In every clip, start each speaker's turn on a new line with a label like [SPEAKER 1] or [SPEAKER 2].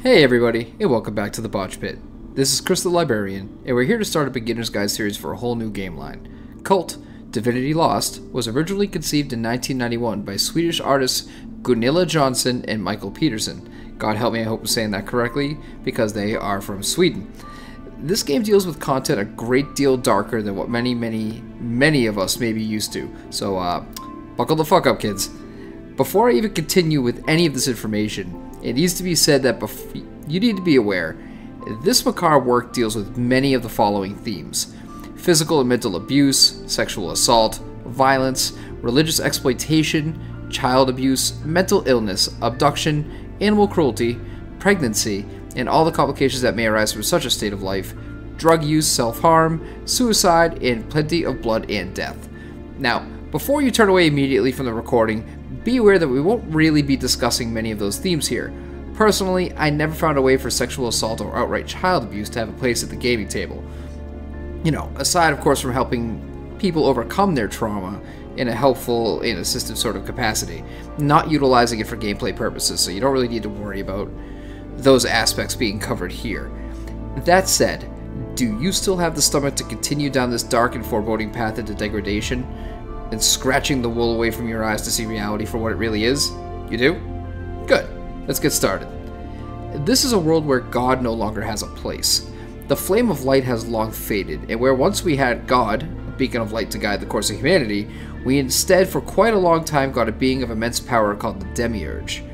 [SPEAKER 1] Hey everybody, and welcome back to the Botch Pit. This is Chris the Librarian, and we're here to start a beginner's guide series for a whole new game line. Kult, Divinity Lost, was originally conceived in 1991 by Swedish artists Gunilla Jonsson and Michael Peterson. God help me, I hope I'm saying that correctly, because they are from Sweden. This game deals with content a great deal darker than what many of us may be used to, so buckle the fuck up, kids. Before I even continue with any of this information, it needs to be said that you need to be aware, this macabre work deals with many of the following themes: physical and mental abuse, sexual assault, violence, religious exploitation, child abuse, mental illness, abduction, animal cruelty, pregnancy, and all the complications that may arise from such a state of life, drug use, self-harm, suicide, and plenty of blood and death. Now, before you turn away immediately from the recording, be aware that we won't really be discussing many of those themes here. Personally, I never found a way for sexual assault or outright child abuse to have a place at the gaming table. You know, aside of course from helping people overcome their trauma in a helpful and assistive sort of capacity, not utilizing it for gameplay purposes, so you don't really need to worry about those aspects being covered here. That said, do you still have the stomach to continue down this dark and foreboding path into degradation, and scratching the wool away from your eyes to see reality for what it really is? You do? Good. Let's get started. This is a world where God no longer has a place. The flame of light has long faded, and where once we had God, a beacon of light to guide the course of humanity, we instead for quite a long time got a being of immense power called the Demiurge.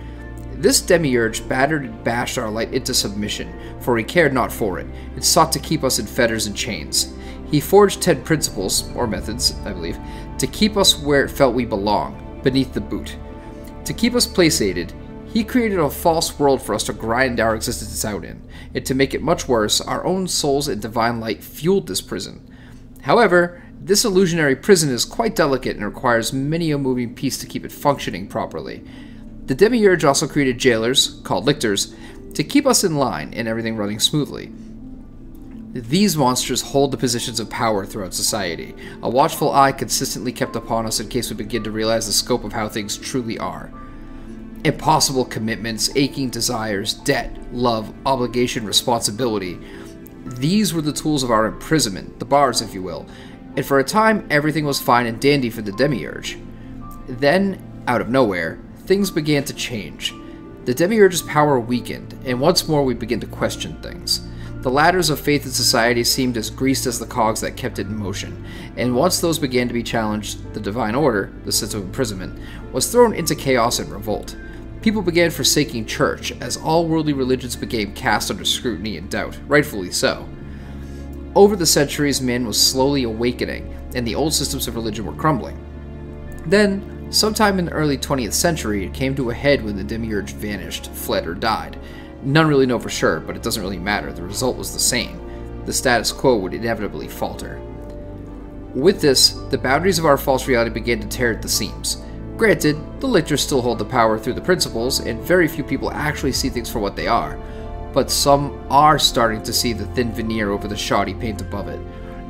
[SPEAKER 1] This Demiurge battered and bashed our light into submission, for he cared not for it. It sought to keep us in fetters and chains. He forged 10 principles, or methods, I believe, to keep us where it felt we belong, beneath the boot. To keep us placated, he created a false world for us to grind our existence out in, and to make it much worse, our own souls and divine light fueled this prison. However, this illusionary prison is quite delicate and requires many a moving piece to keep it functioning properly. The Demiurge also created jailers, called Lictors, to keep us in line and everything running smoothly. These monsters hold the positions of power throughout society, a watchful eye consistently kept upon us in case we begin to realize the scope of how things truly are. Impossible commitments, aching desires, debt, love, obligation, responsibility. These were the tools of our imprisonment, the bars if you will, and for a time everything was fine and dandy for the Demiurge. Then, out of nowhere, things began to change. The Demiurge's power weakened, and once more we began to question things. The ladders of faith in society seemed as greased as the cogs that kept it in motion, and once those began to be challenged, the divine order, the System of Imprisonment, was thrown into chaos and revolt. People began forsaking church, as all worldly religions became cast under scrutiny and doubt, rightfully so. Over the centuries, man was slowly awakening, and the old systems of religion were crumbling. Then, sometime in the early 20th century, it came to a head when the Demiurge vanished, fled, or died. None really know for sure, but it doesn't really matter, the result was the same. The status quo would inevitably falter. With this, the boundaries of our false reality began to tear at the seams. Granted, the Lictors still hold the power through the principles, and very few people actually see things for what they are, but some are starting to see the thin veneer over the shoddy paint above it.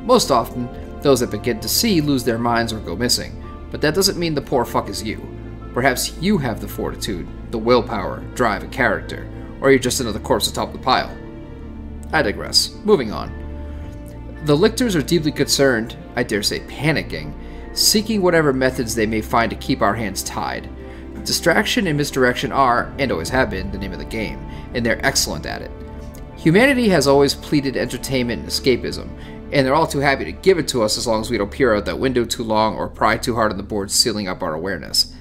[SPEAKER 1] Most often, those that begin to see lose their minds or go missing, but that doesn't mean the poor fuck is you. Perhaps you have the fortitude, the willpower, drive, and character, or you're just another corpse atop the pile. I digress. Moving on. The Lictors are deeply concerned, I dare say panicking, seeking whatever methods they may find to keep our hands tied. Distraction and misdirection are, and always have been, the name of the game, and they're excellent at it. Humanity has always pleaded entertainment and escapism, and they're all too happy to give it to us as long as we don't peer out that window too long or pry too hard on the board, sealing up our awareness.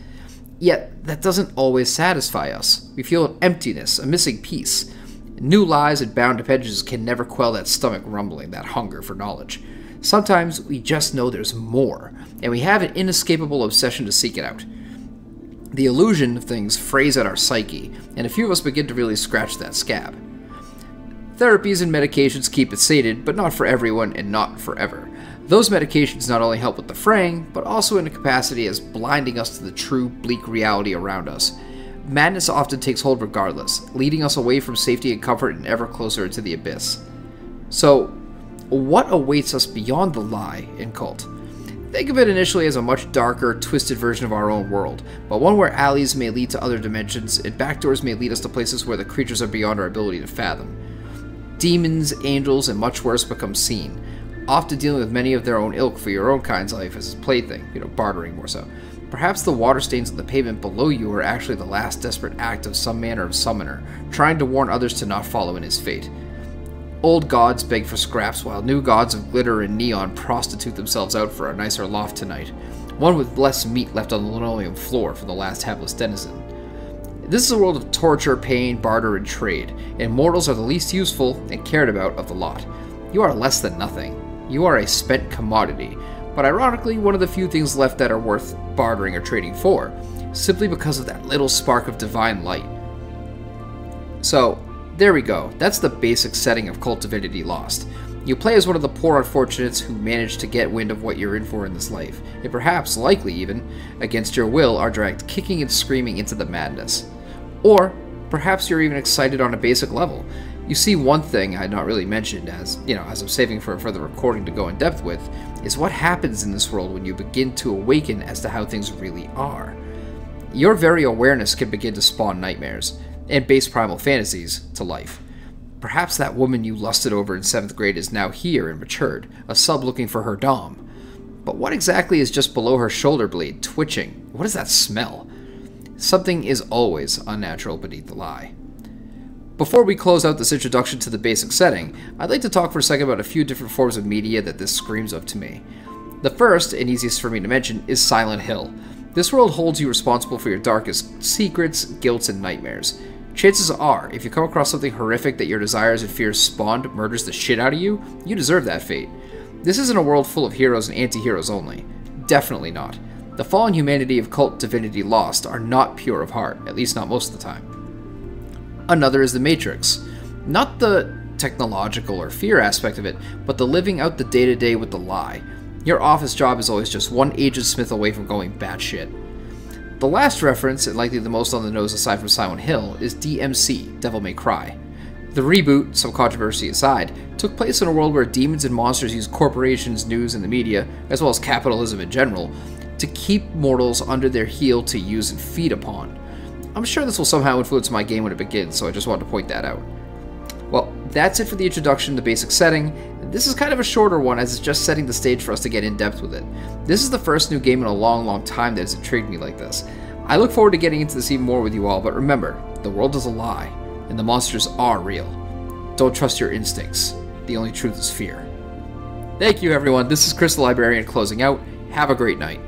[SPEAKER 1] Yet, that doesn't always satisfy us. We feel an emptiness, a missing piece. New lies and bound appendages can never quell that stomach rumbling, that hunger for knowledge. Sometimes we just know there's more, and we have an inescapable obsession to seek it out. The illusion of things frays at our psyche, and a few of us begin to really scratch that scab. Therapies and medications keep it sated, but not for everyone and not forever. Those medications not only help with the fraying, but also in a capacity as blinding us to the true, bleak reality around us. Madness often takes hold regardless, leading us away from safety and comfort and ever closer into the abyss. So, what awaits us beyond the lie in Kult? Think of it initially as a much darker, twisted version of our own world, but one where alleys may lead to other dimensions, and backdoors may lead us to places where the creatures are beyond our ability to fathom. Demons, angels, and much worse become seen, often dealing with many of their own ilk for your own kind's life as a plaything, bartering more so. Perhaps the water stains on the pavement below you are actually the last desperate act of some manner of summoner, trying to warn others to not follow in his fate. Old gods beg for scraps, while new gods of glitter and neon prostitute themselves out for a nicer loft tonight, one with less meat left on the linoleum floor for the last hapless denizen. This is a world of torture, pain, barter, and trade, and mortals are the least useful and cared about of the lot. You are less than nothing. You are a spent commodity, but ironically one of the few things left that are worth bartering or trading for, simply because of that little spark of divine light. So, there we go. That's the basic setting of Kult Divinity Lost. You play as one of the poor unfortunates who managed to get wind of what you're in for in this life, and perhaps, likely even, against your will, are dragged kicking and screaming into the madness. Or, perhaps you're even excited on a basic level. You see, one thing I had not really mentioned, as I'm saving for a further recording to go in depth with, is what happens in this world when you begin to awaken as to how things really are. Your very awareness can begin to spawn nightmares, and base primal fantasies to life. Perhaps that woman you lusted over in 7th grade is now here and matured, a sub looking for her dom. But what exactly is just below her shoulder blade, twitching? What does that smell? Something is always unnatural beneath the lie. Before we close out this introduction to the basic setting, I'd like to talk for a second about a few different forms of media that this screams of to me. The first, and easiest for me to mention, is Silent Hill. This world holds you responsible for your darkest secrets, guilts, and nightmares. Chances are, if you come across something horrific that your desires and fears spawned murders the shit out of you, you deserve that fate. This isn't a world full of heroes and anti-heroes only. Definitely not. The fallen humanity of Kult Divinity Lost are not pure of heart, at least not most of the time. Another is the Matrix. Not the technological or fear aspect of it, but the living out the day-to-day with the lie. Your office job is always just one Agent Smith away from going batshit. The last reference, and likely the most on the nose aside from Silent Hill, is DMC, Devil May Cry. The reboot, some controversy aside, took place in a world where demons and monsters use corporations, news, and the media, as well as capitalism in general, to keep mortals under their heel to use and feed upon. I'm sure this will somehow influence my game when it begins, so I just wanted to point that out. Well, that's it for the introduction to the basic setting. This is kind of a shorter one as it's just setting the stage for us to get in depth with it. This is the first new game in a long time that has intrigued me like this. I look forward to getting into this even more with you all, but remember, the world is a lie, and the monsters are real. Don't trust your instincts. The only truth is fear. Thank you everyone, this is Chris the Librarian closing out. Have a great night.